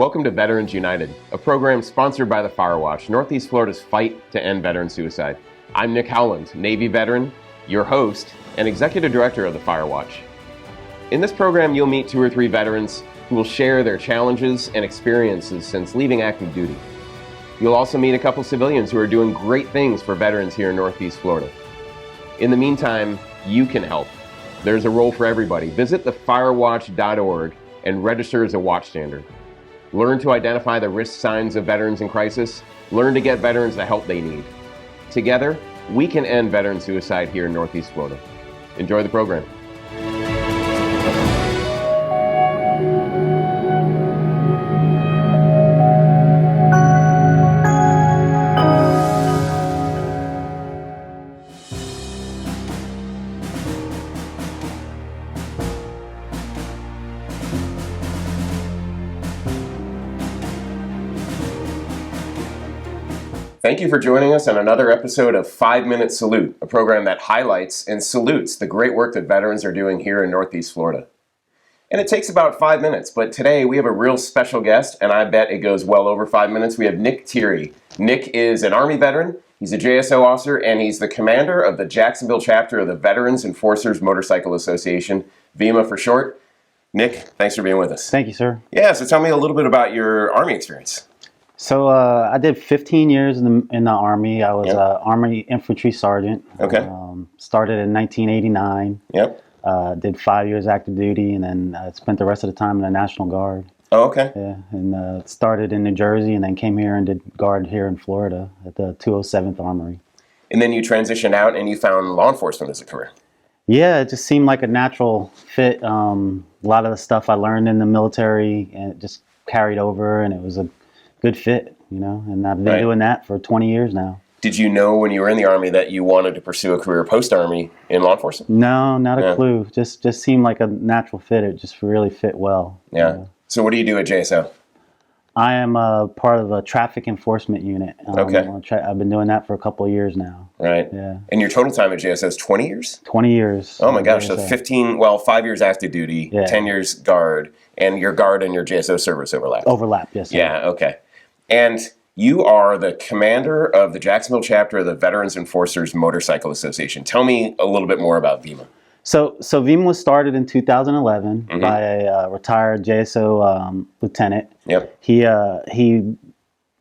Welcome to Veterans United, a program sponsored by the Firewatch, Northeast Florida's fight to end veteran suicide. I'm Nick Howland, Navy veteran, your host, and Executive Director of the Firewatch. In this program, you'll meet 2 or 3 veterans who will share their challenges and experiences since leaving active duty. You'll also meet a couple civilians who are doing great things for veterans here in Northeast Florida. In the meantime, you can help. There's a role for everybody. Visit thefirewatch.org and register as a watchstander. Learn to identify the risk signs of veterans in crisis. Learn to get veterans the help they need. Together, we can end veteran suicide here in Northeast Florida. Enjoy the program. Thank you for joining us on another episode of 5 Minute Salute, a program that highlights and salutes the great work that veterans are doing here in Northeast Florida. And it takes about 5 minutes, but today we have a real special guest, and I bet it goes well over 5 minutes. We have Nick Tieri. Nick is an Army veteran, he's a JSO officer, and he's the commander of the Jacksonville chapter of the Veterans Enforcers Motorcycle Association, VEMA for short. Nick, thanks for being with us. Thank you, sir. Yeah, so tell me a little bit about your Army experience. So I did 15 years in the Army. I was Yep. an Army infantry sergeant. Okay. Started in 1989. Yep. Did 5 years active duty, and then spent the rest of the time in the National Guard. Oh, okay. Yeah, and started in New Jersey, and then came here and did Guard here in Florida at the 207th Armory. And then you transitioned out and you found law enforcement as a career. Yeah, it just seemed like a natural fit. A lot of the stuff I learned in the military and it just carried over, and it was a good fit, you know, and I've been doing that for 20 years now. Did you know when you were in the Army that you wanted to pursue a career post-Army in law enforcement? No, not a clue. Just seemed like a natural fit. It just really fit well. Yeah. So what do you do at JSO? I am a part of a traffic enforcement unit. Okay. I've been doing that for a couple of years now. Right. Yeah. And your total time at JSO is 20 years? 20 years. Oh my gosh. So 5 years active duty, 10 years Guard, and your Guard and your JSO service overlap. Overlap, yes. Sir. Yeah, okay. And you are the commander of the Jacksonville chapter of the Veterans Enforcers Motorcycle Association. Tell me a little bit more about VEMA. So VEMA was started in 2011 by a retired JSO lieutenant. Yep.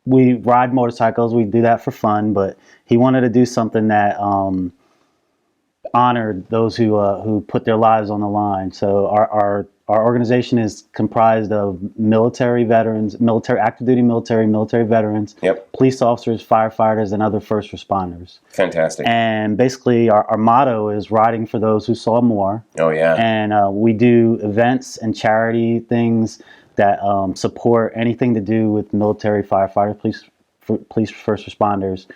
We ride motorcycles. We do that for fun, but he wanted to do something that honored those who put their lives on the line. So our organization is comprised of military veterans, active duty military veterans, police officers, firefighters, and other first responders. Fantastic. And basically our motto is riding for those who saw more. Oh, yeah. And we do events and charity things that support anything to do with military, firefighter, police first responders,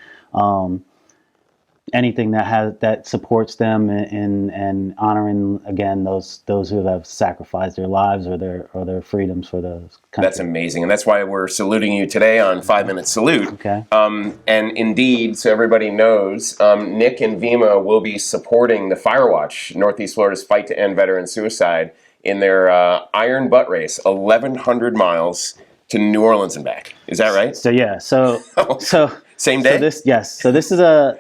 anything that supports them in honoring again those who have sacrificed their lives or their freedoms for the country. That's amazing, and that's why we're saluting you today on 5 Minute Salute. Okay. And indeed, so everybody knows, Nick and VEMA will be supporting the Firewatch, Northeast Florida's fight to end veteran suicide, in their Iron Butt Race, 1,100 miles to New Orleans and back. Is that right? So yeah. So same day? So this is in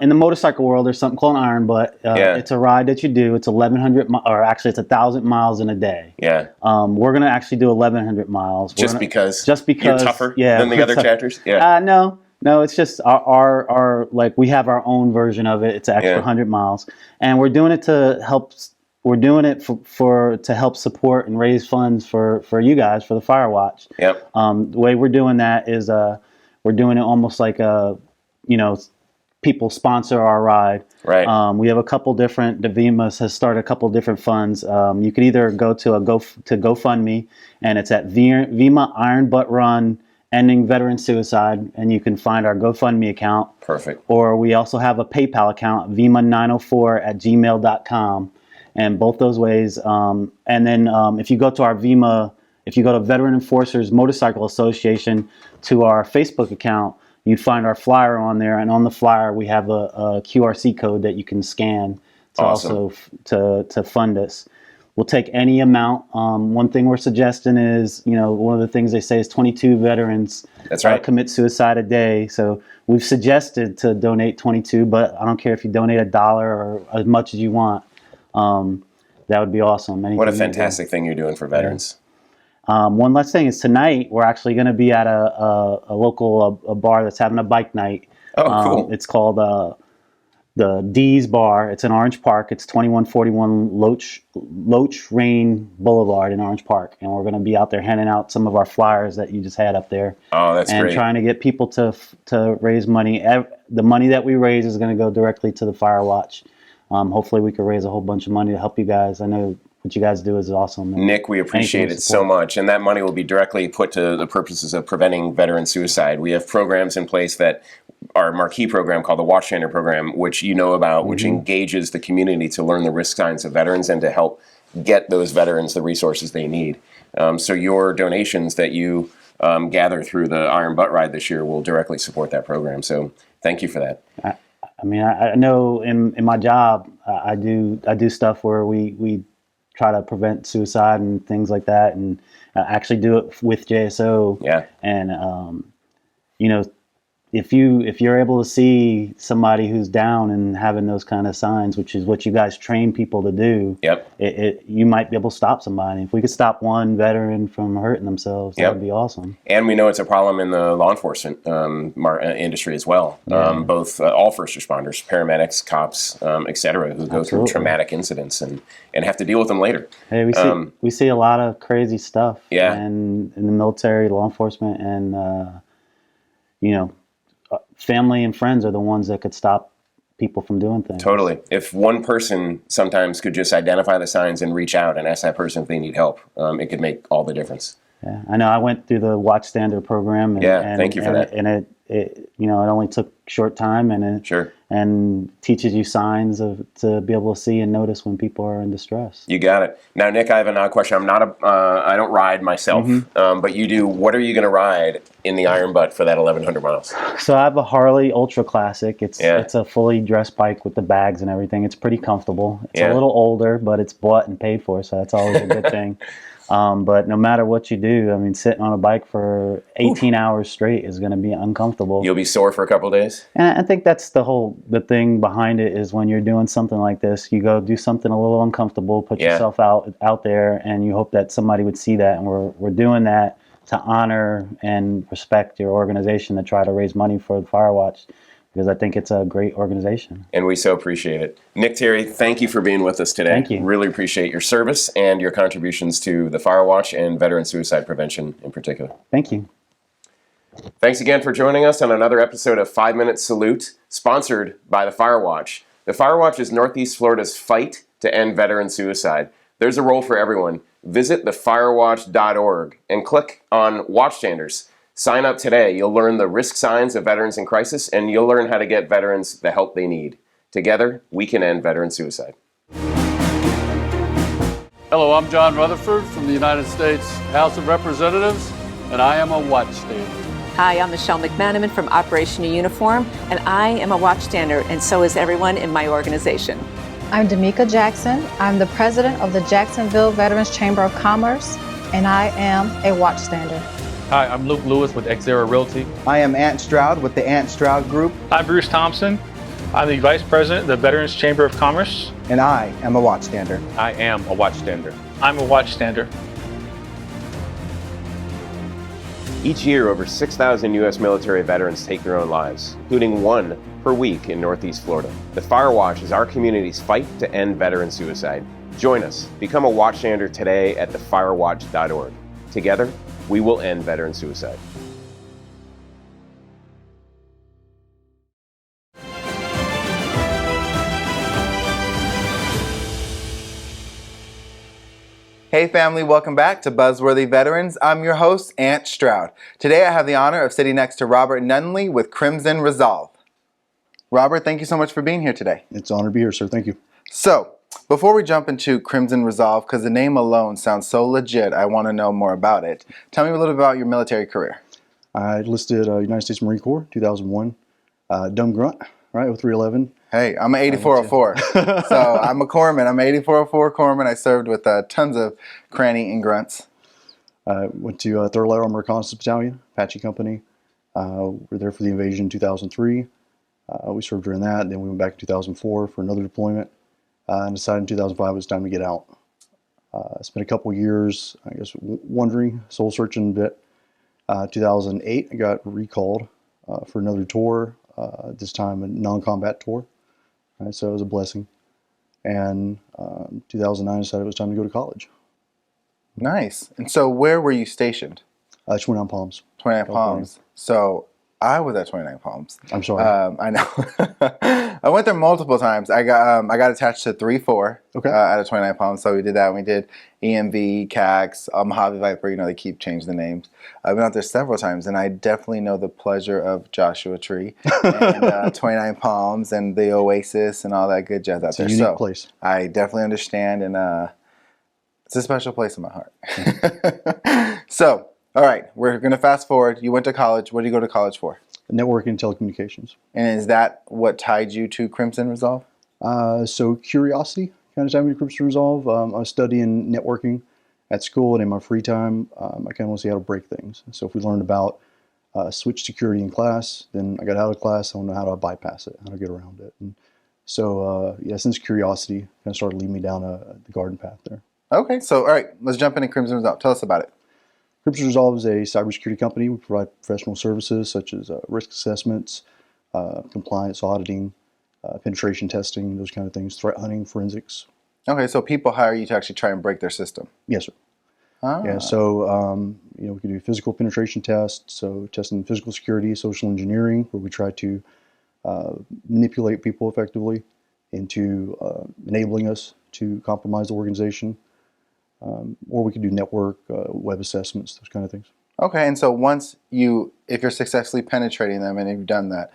the motorcycle world, there's something called an Iron Butt. It's a ride that you do. It's 1,100, or actually it's 1,000 miles in a day. Yeah. We're going to actually do 1,100 miles. Just because you're tougher than the other chapters? Yeah. No, it's just our we have our own version of it. It's an extra 100 miles. And we're doing it to help. We're doing it to help support and raise funds for you guys, for the Firewatch. Yep. The way we're doing that is we're doing it almost like people sponsor our ride. Right. We have a couple different. The VEMA has started a couple different funds. You could either go to GoFundMe, and it's at VEMA Iron Butt Run Ending Veteran Suicide, and you can find our GoFundMe account. Perfect. Or we also have a PayPal account, VEMA904@gmail.com. And both those ways. And then if you go to Veteran Enforcers Motorcycle Association, to our Facebook account, you'd find our flyer on there. And on the flyer, we have a QRC code that you can scan to Awesome. also to fund us. we'll take any amount. One thing we're suggesting is, one of the things they say is 22 veterans That's right. Commit suicide a day. So we've suggested to donate 22, but I don't care if you donate $1 or as much as you want. That would be awesome. What a fantastic thing you're doing for veterans. One last thing is tonight we're actually going to be at a local bar that's having a bike night. Oh, cool. It's called the D's Bar. It's in Orange Park. It's 2141 Loach Rain Boulevard in Orange Park. And we're going to be out there handing out some of our flyers that you just had up there. Oh, that's great. And trying to get people to raise money. The money that we raise is going to go directly to the Firewatch. Hopefully we can raise a whole bunch of money to help you guys. I know what you guys do is awesome. Nick, we appreciate it so much. And that money will be directly put to the purposes of preventing veteran suicide. We have programs in place that our marquee program called the Watchstander program, which you know about, which engages the community to learn the risk signs of veterans and to help get those veterans the resources they need. So your donations that you gather through the Iron Butt Ride this year will directly support that program. So thank you for that. I know in my job, I do stuff where we try to prevent suicide and things like that, and actually do it with JSO. Yeah. And if you're able to see somebody who's down and having those kind of signs, which is what you guys train people to do, yep, you might be able to stop somebody. If we could stop one veteran from hurting themselves, that would be awesome. And we know it's a problem in the law enforcement industry as well. Yeah. Both all first responders, paramedics, cops, et cetera, who go through traumatic incidents and have to deal with them later. Hey, we see a lot of crazy stuff. Yeah. And in the military, law enforcement, and family and friends are the ones that could stop people from doing things. Totally. If one person sometimes could just identify the signs and reach out and ask that person if they need help, it could make all the difference. Yeah, I know. I went through the Watchstander program. And, thank you for that. And it only took short time, and teaches you signs to be able to see and notice when people are in distress. You got it. Now, Nick, I have another question. I don't ride myself, but you do. What are you going to ride in the Iron Butt for that 1,100 miles? So I have a Harley Ultra Classic. It's a fully dressed bike with the bags and everything. It's pretty comfortable. It's a little older, but it's bought and paid for, so that's always a good thing. But no matter what you do, I mean, sitting on a bike for 18 hours straight is going to be uncomfortable. You'll be sore for a couple of days? And I think that's the thing behind it is when you're doing something like this, you go do something a little uncomfortable, put yourself out there, and you hope that somebody would see that. And we're doing that to honor and respect your organization, to try to raise money for the Firewatch, because I think it's a great organization. And we so appreciate it. Nick Terry, thank you for being with us today. Thank you. Really appreciate your service and your contributions to the Firewatch and veteran suicide prevention in particular. Thank you. Thanks again for joining us on another episode of 5 Minute Salute, sponsored by the Firewatch. The Firewatch is Northeast Florida's fight to end veteran suicide. There's a role for everyone. Visit thefirewatch.org and click on Watchstanders. Sign up today. You'll learn the risk signs of veterans in crisis, and you'll learn how to get veterans the help they need. Together, we can end veteran suicide. Hello, I'm John Rutherford from the United States House of Representatives, and I am a watchstander. Hi, I'm Michelle McManaman from Operation Uniform, and I am a watchstander, and so is everyone in my organization. I'm D'Amica Jackson. I'm the president of the Jacksonville Veterans Chamber of Commerce, and I am a watchstander. Hi, I'm Luke Lewis with Xera Realty. I am Ant Stroud with the Ant Stroud Group. I'm Bruce Thompson. I'm the Vice President of the Veterans Chamber of Commerce. And I am a watchstander. I am a watchstander. I'm a watchstander. Each year, over 6,000 U.S. military veterans take their own lives, including one per week in Northeast Florida. The Firewatch is our community's fight to end veteran suicide. Join us. Become a watchstander today at thefirewatch.org. Together, we will end veteran suicide. Hey family, welcome back to Buzzworthy Veterans. I'm your host, Ant Stroud. Today I have the honor of sitting next to Robert Nunley with Crimson Resolve. Robert, thank you so much for being here today. It's an honor to be here, sir. Thank you. So, before we jump into Crimson Resolve, because the name alone sounds so legit, I want to know more about it. Tell me a little bit about your military career. I enlisted United States Marine Corps, 2001. Dumb grunt, right, with 311. Hey, I'm an 8404. So I'm a corpsman. I'm an 8404 corpsman. I served with tons of cranny and grunts. I went to 3rd Light Armor Reconnaissance Battalion, Apache Company. We were there for the invasion in 2003. We served during that. Then we went back in 2004 for another deployment. And decided in 2005 it was time to get out. I spent a couple years, I guess, wondering, soul searching a bit. 2008, I got recalled for another tour, this time a non-combat tour. Right, so it was a blessing. And 2009, I decided it was time to go to college. Nice. And so where were you stationed? 29 Palms. 29 Palms. So I was at 29 Palms. I'm sorry. I know. I went there multiple times. I got attached to 3-4 out of 29 Palms. So we did that. And we did EMV, CAX, Mojave Viper. You know, they keep changing the names. I've been out there several times, and I definitely know the pleasure of Joshua Tree and 29 Palms and the Oasis and all that good jazz out there. It's a unique place. I definitely understand, and it's a special place in my heart. So, all right, we're going to fast forward. You went to college. What did you go to college for? Networking and telecommunications. And is that what tied you to Crimson Resolve? So curiosity kind of tied me to Crimson Resolve. I was studying networking at school, and in my free time, I kind of want to see how to break things. So if we learned about switch security in class, then I got out of class, I want to know how to bypass it, how to get around it. And so, yeah, since curiosity kind of started leading me down the garden path there. Okay, so all right, let's jump into Crimson Resolve. Tell us about it. Crimson Resolve is a cybersecurity company. We provide professional services such as risk assessments, compliance auditing, penetration testing, those kind of things, threat hunting, forensics. Okay, so people hire you to actually try and break their system. Yes, sir. Ah. Yeah, so you know, we can do physical penetration tests, so testing physical security, social engineering, where we try to manipulate people effectively into enabling us to compromise the organization. Or we could do network, web assessments, those kind of things. Okay, and so if you're successfully penetrating them and you've done that,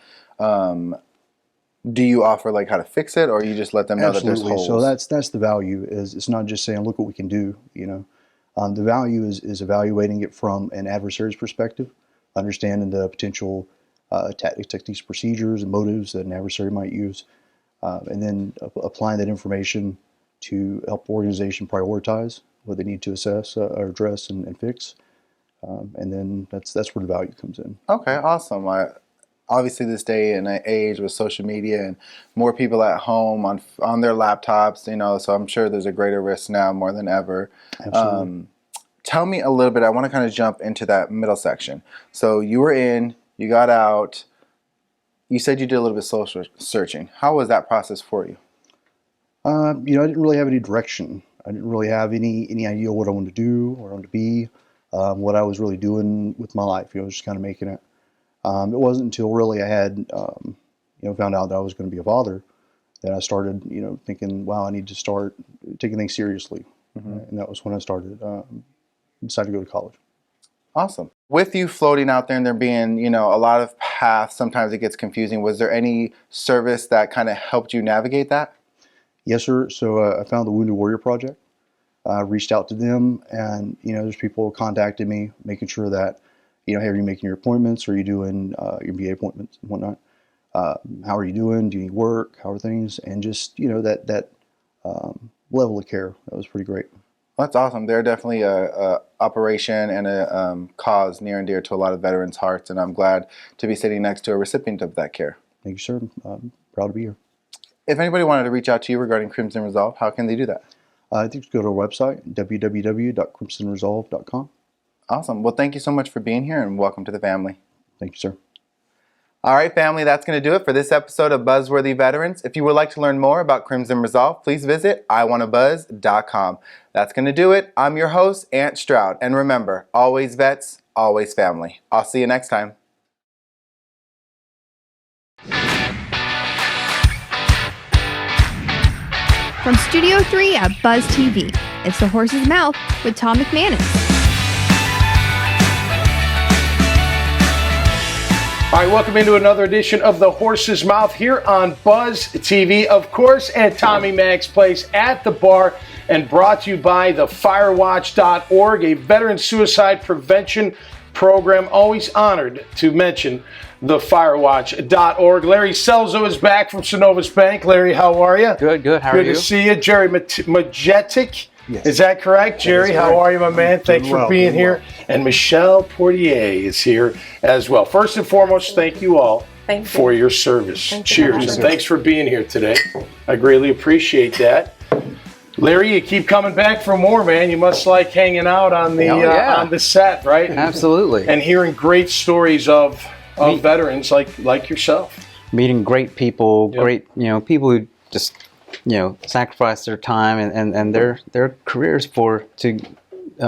do you offer like how to fix it, or you just let them know Absolutely. that there's holes? So that's the value. Is it's not just saying, look what we can do. You know, the value is evaluating it from an adversary's perspective, understanding the potential tactics, techniques, procedures, and motives that an adversary might use, and then applying that information to help the organization prioritize what they need to assess or address and fix. And then that's where the value comes in. Okay, awesome. Obviously, this day and age with social media and more people at home on their laptops, you know, so I'm sure there's a greater risk now more than ever. Absolutely. Tell me a little bit. I want to kind of jump into that middle section. So you were in, you got out. You said you did a little bit of soul searching. How was that process for you? You know, I didn't really have any direction. I didn't really have any idea what I wanted to do, where I wanted to be, what I was really doing with my life. You know, I was just kind of making it. It wasn't until really I had, you know, found out that I was going to be a father that I started, you know, thinking, wow, I need to start taking things seriously. Mm-hmm. And that was when I started, decided to go to college. Awesome. With you floating out there and there being, you know, a lot of paths, sometimes it gets confusing. Was there any service that kind of helped you navigate that? Yes, sir. So I found the Wounded Warrior Project. I reached out to them, and you know, there's people contacting me, making sure that, you know, hey, are you making your appointments? Are you doing your VA appointments and whatnot? How are you doing? Do you need work? How are things? And just, you know, that level of care, that was pretty great. That's awesome. They're definitely a operation and a cause near and dear to a lot of veterans' hearts, and I'm glad to be sitting next to a recipient of that care. Thank you, sir. I'm proud to be here. If anybody wanted to reach out to you regarding Crimson Resolve, how can they do that? I think go to our website, www.crimsonresolve.com. Awesome. Well, thank you so much for being here, and welcome to the family. Thank you, sir. All right, family, that's going to do it for this episode of Buzzworthy Veterans. If you would like to learn more about Crimson Resolve, please visit iwannabuzz.com. That's going to do it. I'm your host, Ant Stroud. And remember, always vets, always family. I'll see you next time. From Studio 3 at Buzz TV, it's The Horse's Mouth with Tom McManus. All right, welcome into another edition of The Horse's Mouth here on Buzz TV, of course, at Tommy Mag's Place at the bar, and brought to you by thefirewatch.org, a veteran suicide prevention program. Always honored to mention thefirewatch.org. Larry Selzo is back from Synovus Bank. Larry, how are you? Good. How are you? Good to see you. Jerry Majetic. Yes. Is that correct? Jerry, how are you, my man? Thanks for being here. And Michelle Portier is here as well. First and foremost, thank you all for your service. Cheers. And thanks for being here today. I greatly appreciate that. Larry, you keep coming back for more, man. You must like hanging out on the on the set, right? Absolutely. And hearing great stories of veterans like yourself. Meeting great people, great people who just sacrifice their time and their careers to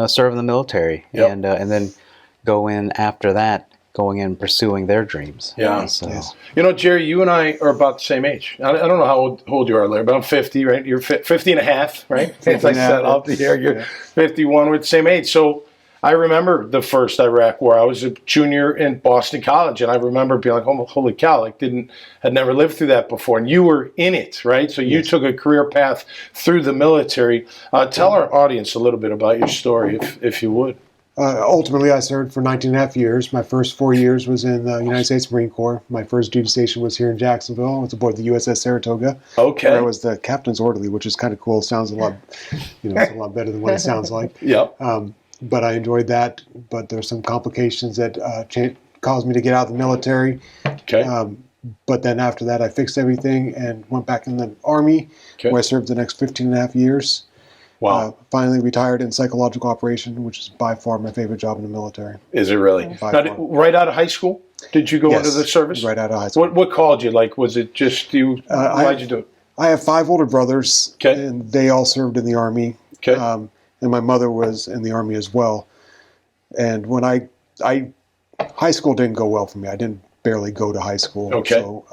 serve in the military, and then go in after that, going in pursuing their dreams. Yeah. So. Yes. Jerry, you and I are about the same age. I don't know how old you are, Larry, but I'm 50, right? You're 50 and a half, right? As I said off the air, you're 51. We're the same age. So I remember the first Iraq War. I was a junior in Boston College, and I remember being like, "Oh, holy cow!" Had never lived through that before. And you were in it, right? So you took a career path through the military. Tell our audience a little bit about your story, if you would. Ultimately, I served for 19 and a half years. My first 4 years was in the United States Marine Corps. My first duty station was here in Jacksonville. I was aboard the USS Saratoga. Okay. Where I was the captain's orderly, which is kind of cool. It sounds a lot, it's a lot better than what it sounds like. Yep. But I enjoyed that. But there's some complications that caused me to get out of the military. Okay. But then after that, I fixed everything and went back in the Army, where I served the next 15 and a half years. Wow. Finally retired in psychological operation, which is by far my favorite job in the military. Is it really? Now, right out of high school? Did you go into the service? Right out of high school. What called you? Like, was it just you? Why'd you do it? I have 5 older brothers, and they all served in the Army. Okay. And my mother was in the Army as well. And when high school didn't go well for me. I didn't barely go to high school. Okay. So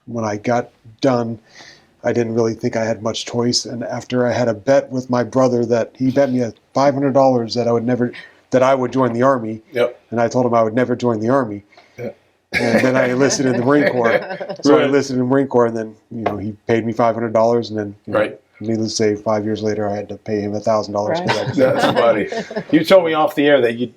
when I got done, I didn't really think I had much choice. And after I had a bet with my brother that he bet me $500 that I would join the Army. Yep. And I told him I would never join the Army. Yep. And then I enlisted in the Marine Corps. So I enlisted in the Marine Corps, and then he paid me $500, and then needless to say, 5 years later, I had to pay him $1,000. That's funny. You told me off the air that you'd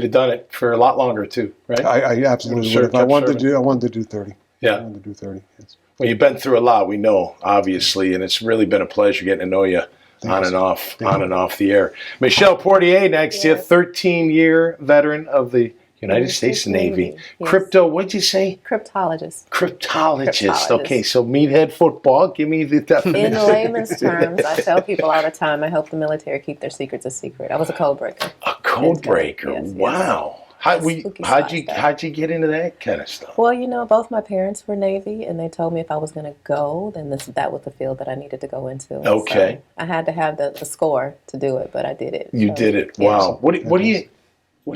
have done it for a lot longer too, right? I absolutely would. If I wanted to do 30. Yeah. I wanted to do 30. Yes. Well, you've been through a lot, we know, obviously, and it's really been a pleasure getting to know you on and off the air. Michelle Portier next to you, 13-year veteran of the United States Navy. Yes. Crypto, what'd you say? Cryptologist. Okay, so meathead football. Give me the definition. In layman's terms, I tell people all the time, I help the military keep their secrets a secret. I was a code breaker. A code breaker? Yes, wow. How'd you get into that kind of stuff? Well, both my parents were Navy, and they told me if I was going to go, then that was the field that I needed to go into. Okay. So I had to have the score to do it, but I did it. You did it. Wow. What do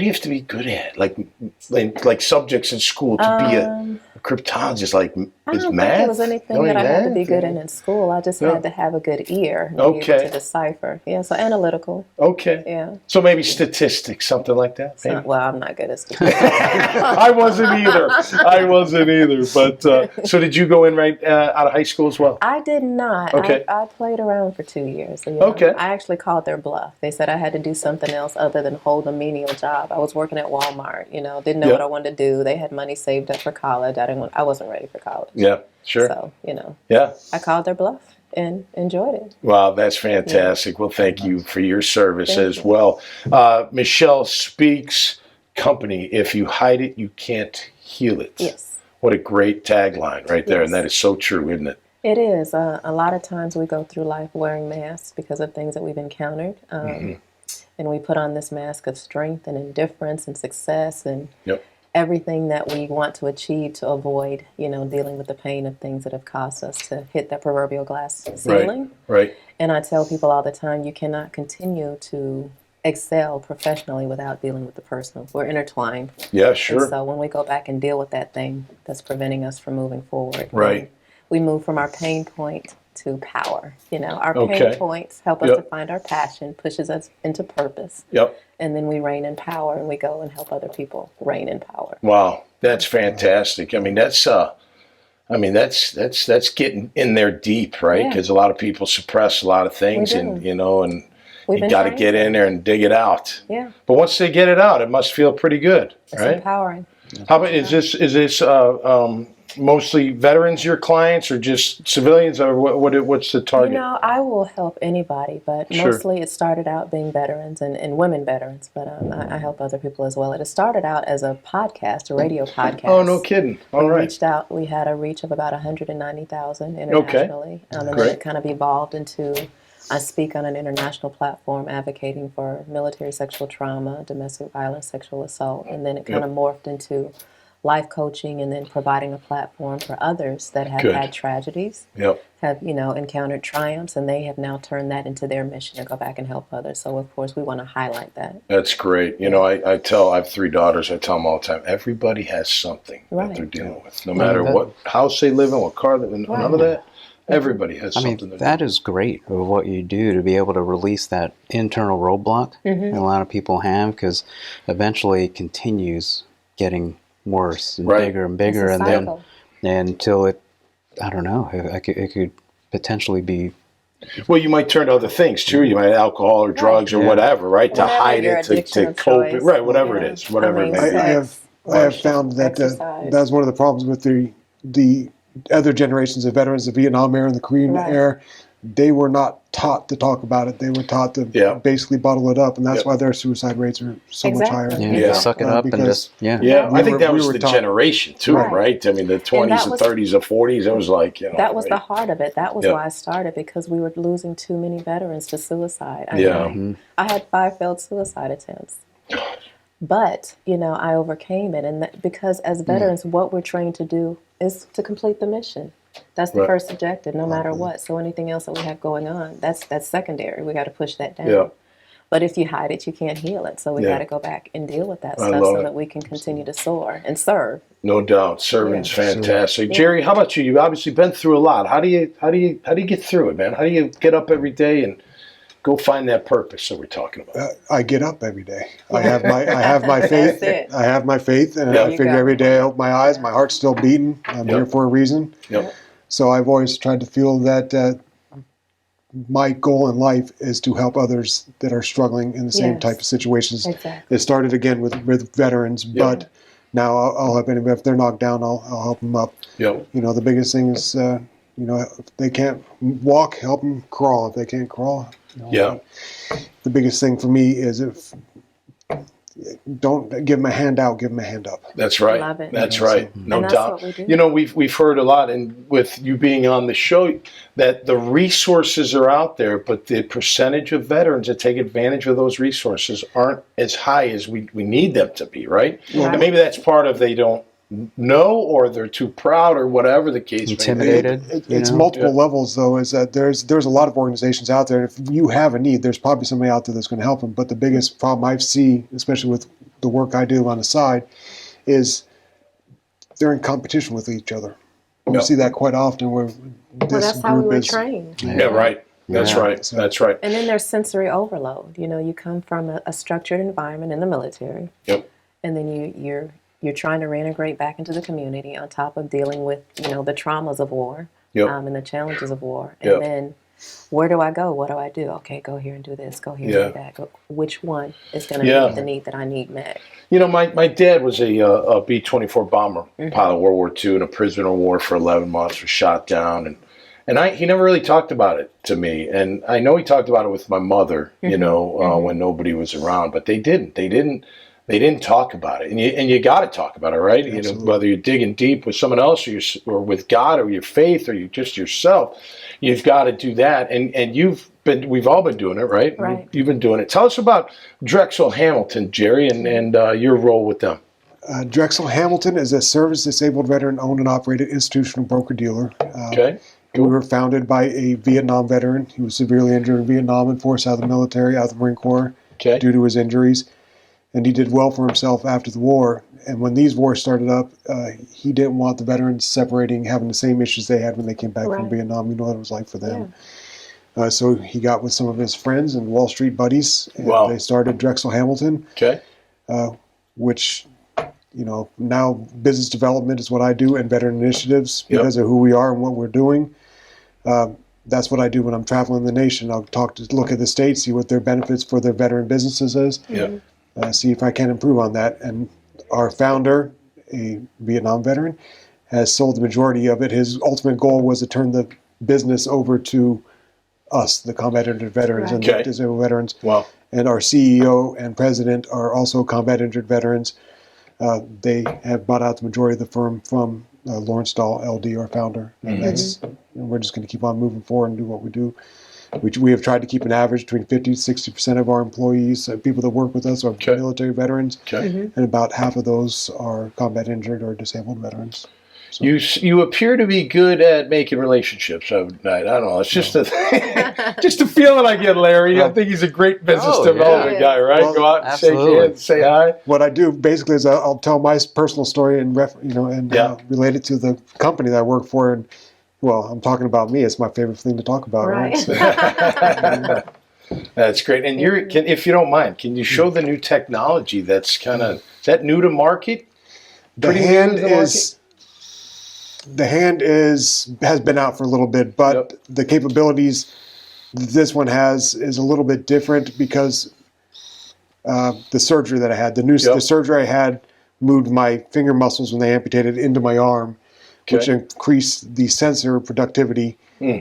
you have to be good at? Like subjects in school to be a cryptologist? Like I don't math? think it was anything that I had to be good in school. I just had to have a good ear and be able to decipher. Yeah, so analytical. Okay. Yeah. So maybe statistics, something like that. Well, I'm not good at statistics. I wasn't either. But so did you go in right out of high school as well? I did not. Okay. I played around for 2 years. So, okay. I actually called their bluff. They said I had to do something else other than hold a menial job. I was working at Walmart. Didn't know what I wanted to do. They had money saved up for college. I wasn't ready for college. Yeah, sure. So, yeah. I called their bluff and enjoyed it. Wow, that's fantastic. Yeah. Well, thank you for your service as well. Michelle Speaks Company, if you hide it, you can't heal it. Yes. What a great tagline right there. Yes. And that is so true, isn't it? It is. A lot of times we go through life wearing masks because of things that we've encountered. And we put on this mask of strength and indifference and success and everything that we want to achieve to avoid, dealing with the pain of things that have caused us to hit that proverbial glass ceiling. Right. And I tell people all the time, you cannot continue to excel professionally without dealing with the personal. We're intertwined. Yeah, sure. And so when we go back and deal with that thing that's preventing us from moving forward, right, we move from our pain point to power. Our pain points help us to find our passion, pushes us into purpose. Yep. And then we reign in power, and we go and help other people reign in power. Wow, that's fantastic. I mean, that's getting in there deep, right? Because a lot of people suppress a lot of things, and We've you been got to trained get in there and dig it out. Yeah. But once they get it out, it must feel pretty good, It's right? empowering. How about is this mostly veterans your clients or just civilians, or what's the target? You know, I will help anybody, but Sure. mostly it started out being veterans and women veterans, but I help other people as well. It started out as a podcast, a radio podcast. Oh, no kidding. All we right. reached out. We had a reach of about 190,000 internationally, and then it kind of evolved into I speak on an international platform advocating for military sexual trauma, domestic violence, sexual assault, and then it kind of morphed into life coaching and then providing a platform for others that have had tragedies, have, you know, encountered triumphs, and they have now turned that into their mission to go back and help others. So, of course, we want to highlight that. That's great. You know, I have 3 daughters. I tell them all the time, everybody has something that they're dealing with, no matter what house they live in, what car they live in, none of that. Everybody has something. That is great of what you do to be able to release that internal roadblock that a lot of people have, because eventually it continues getting worse and bigger and bigger, and then until it, I don't know, it could potentially be. Well, you might turn to other things too. You might have alcohol or drugs or whatever, right? Whatever to hide your it, to addiction of cope it, choice. right? Whatever it is, whatever it may be. I have found that that's one of the problems with the other generations of veterans, the Vietnam era and the Korean era. They were not taught to talk about it. They were taught to basically bottle it up, and that's why their suicide rates are so much higher. Suck it up and just I think that was the generation too, right? I mean, the 20s, the 30s, the 40s. It was like, you know, that was the heart of it. That was why I started, because we were losing too many veterans to suicide. I mean, I had 5 failed suicide attempts. But, you know, I overcame it. And because as veterans, what we're trained to do is to complete the mission. That's the first objective, no matter what. So anything else that we have going on, that's secondary. We got to push that down. Yeah. But if you hide it, you can't heal it. So we got to go back and deal with that stuff so that we can continue to soar and serve. No doubt, serving's fantastic. Jerry, how about you? You've obviously been through a lot. How do you get through it, man? How do you get up every day and go find that purpose that we're talking about? I get up every day. I have my faith. I have my faith, and I figure every day I open my eyes, my heart's still beating. I'm here for a reason. So I've always tried to feel that my goal in life is to help others that are struggling in the same type of situations. It started again with veterans, but now I'll help anybody. If they're knocked down, I'll help them up. You know, the biggest thing is, you know, if they can't walk, help them crawl. If they can't crawl, you know, the biggest thing for me is don't give them a handout, give them a hand up. That's right. Love it. That's right. No that's doubt. what we do. You know, we've heard a lot, and with you being on the show, that the resources are out there, but the percentage of veterans that take advantage of those resources aren't as high as we need them to be, right? And maybe that's part of they don't know, or they're too proud, or whatever the case may be. Intimidated. It's multiple levels, though. Is that there's a lot of organizations out there. If you have a need, there's probably somebody out there that's going to help them. But the biggest problem I see, especially with the work I do on the side, is they're in competition with each other. We see that quite often. Where that's how we were trained. Right. That's right. That's right. And then there's sensory overload. You know, you come from a structured environment in the military. And then you're trying to reintegrate back into the community on top of dealing with, you know, the traumas of war and the challenges of war. And then where do I go? What do I do? Okay, go here and do this. Go here and do that. Which one is going to meet the need that I need met? You know, my dad was a B-24 bomber pilot, World War II, and a prisoner of war for 11 months, was shot down. And he never really talked about it to me. And I know he talked about it with my mother, you know, when nobody was around. But they didn't. They didn't talk about it, and you got to talk about it, right? You know, whether you're digging deep with someone else, or with God, or your faith, or you just yourself, you've got to do that. And we've all been doing it, right? Right. You've been doing it. Tell us about Drexel Hamilton, Jerry, and your role with them. Drexel Hamilton is a service-disabled veteran-owned and operated institutional broker-dealer. We were founded by a Vietnam veteran. He was severely injured in Vietnam and forced out of the military, out of the Marine Corps, due to his injuries. And he did well for himself after the war. And when these wars started up, he didn't want the veterans separating, having the same issues they had when they came back from Vietnam. You know what it was like for them. So he got with some of his friends and Wall Street buddies, and they started Drexel Hamilton, which, you know, now business development is what I do, and veteran initiatives because of who we are and what we're doing. that's what I do when I'm traveling the nation. I'll look at the states, see what their benefits for their veteran businesses is, see if I can improve on that. And our founder, a Vietnam veteran, has sold the majority of it. His ultimate goal was to turn the business over to us, the combat injured veterans and the disabled veterans. Wow. And our CEO and president are also combat injured veterans. They have bought out the majority of the firm from Lawrence Dahl, LD, our founder. And we're just going to keep on moving forward and do what we do. We have tried to keep an average between 50 to 60% of our employees, people that work with us, are military veterans, and about half of those are combat injured or disabled veterans. So. You appear to be good at making relationships. I don't know. It's just a feeling I get, Larry. I think he's a great business development guy, right? Well, go out and shake hands, say hi. What I do basically is I'll tell my personal story and relate it to the company that I work for. And well, I'm talking about me. It's my favorite thing to talk about, right? That's great. And if you don't mind, can you show the new technology that's is that new to market? The hand has been out for a little bit, but the capabilities this one has is a little bit different because the surgery that I had, the surgery I had moved my finger muscles when they amputated into my arm, which increased the sensor productivity,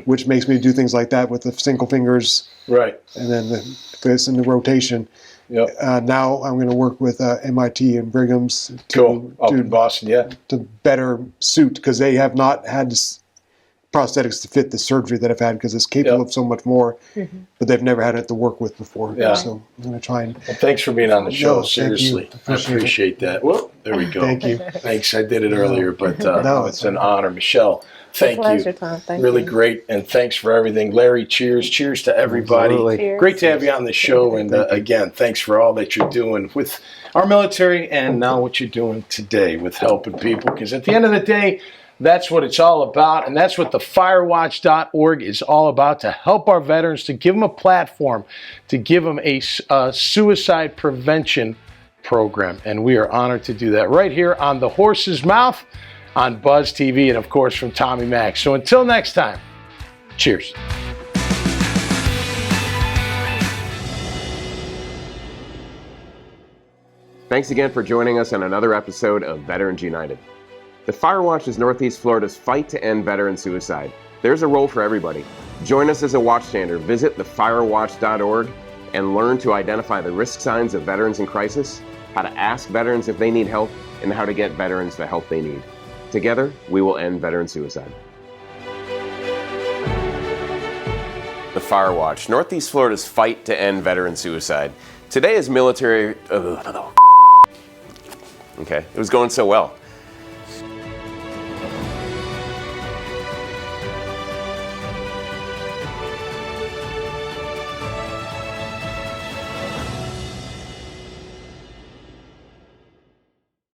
which makes me do things like that with the single fingers, right? And then this and the rotation. Now I'm going to work with MIT and Brigham's up in Boston, to better suit, because they have not had prosthetics to fit the surgery that I've had, because it's capable of so much more, but they've never had it to work with before. So I'm going to try and. Well, thanks for being on the show. Seriously, I appreciate that. Whoa, there we go. Thank you. Thanks. I did it earlier, but it's an honor, Michelle. Thank pleasure, you. Tom. Thank really you. Great, and thanks for everything. Larry, cheers. Cheers to everybody. Cheers. Great to have you on the show, and again, thanks for all that you're doing with our military and now what you're doing today with helping people, because at the end of the day, that's what it's all about, and that's what the firewatch.org is all about, to help our veterans, to give them a platform, to give them a suicide prevention program, and we are honored to do that right here on The Horse's Mouth on Buzz TV, and of course from Tommy Mac. So until next time, cheers. Thanks again for joining us on another episode of Veterans United. The Firewatch is Northeast Florida's fight to end veteran suicide. There's a role for everybody. Join us as a watchstander. Visit thefirewatch.org and learn to identify the risk signs of veterans in crisis, how to ask veterans if they need help, and how to get veterans the help they need. Together, we will end veteran suicide. The Firewatch, Northeast Florida's fight to end veteran suicide. Today is military... Okay, it was going so well.